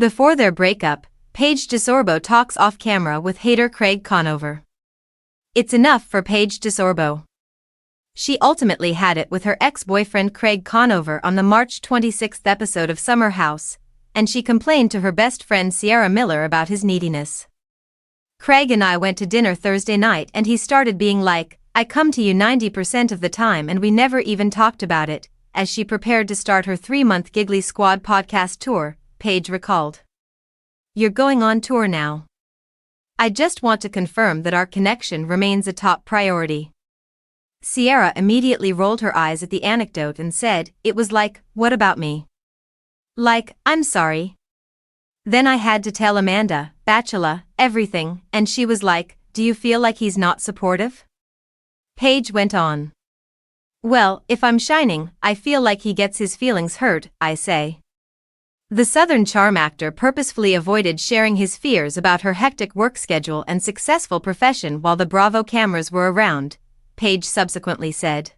Before their breakup, Paige DeSorbo talks off-camera with hater Craig Conove. It's enough for Paige DeSorbo. She ultimately had it with her ex-boyfriend Craig Conove on the March 26 episode of Summer House, and she complained to her best friend Sierra Miller about his neediness. Craig and I went to dinner Thursday night and he started being like, I come to you 90% of the time and we never even talked about it, as she prepared to start her 3-month Giggly Squad podcast tour, Paige recalled. You're going on tour now. I just want to confirm that our connection remains a top priority. Sierra immediately rolled her eyes at the anecdote and said, it was like, what about me? Like, I'm sorry. Then I had to tell Amanda, Bachelor, everything, and she was like, do you feel like he's not supportive? Paige went on. Well, if I'm shining, I feel like he gets his feelings hurt, I say. The Southern Charm actor purposefully avoided sharing his fears about her hectic work schedule and successful profession while the Bravo cameras were around, Paige subsequently said.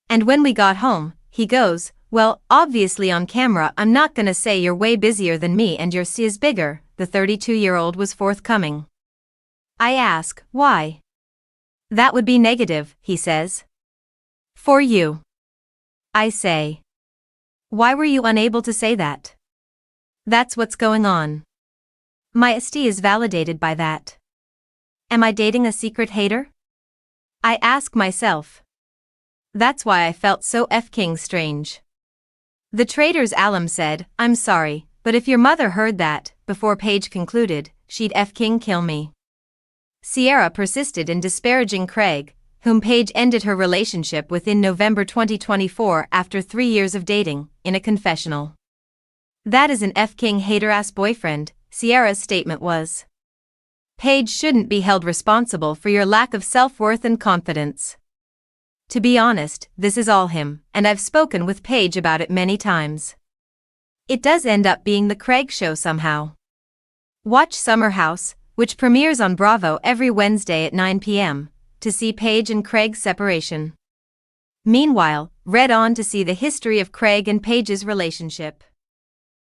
And when we got home, he goes, well, obviously on camera I'm not gonna say you're way busier than me and your C is bigger, the 32-year-old was forthcoming. I ask, why? That would be negative, he says. For you. I say. Why were you unable to say that? That's what's going on. My esteem is validated by that. Am I dating a secret hater? I ask myself. That's why I felt so f***ing strange. The traitor's alum said, I'm sorry, but if your mother heard that, before Paige concluded, she'd f***ing kill me. Sierra persisted in disparaging Craig, whom Paige ended her relationship with in November 2024 after 3 years of dating, in a confessional. That is an f***ing hater-ass boyfriend, Sierra's statement was. Paige shouldn't be held responsible for your lack of self-worth and confidence. To be honest, this is all him, and I've spoken with Paige about it many times. It does end up being the Craig show somehow. Watch Summer House, which premieres on Bravo every Wednesday at 9 p.m., to see Paige and Craig's separation. Meanwhile, read on to see the history of Craig and Paige's relationship.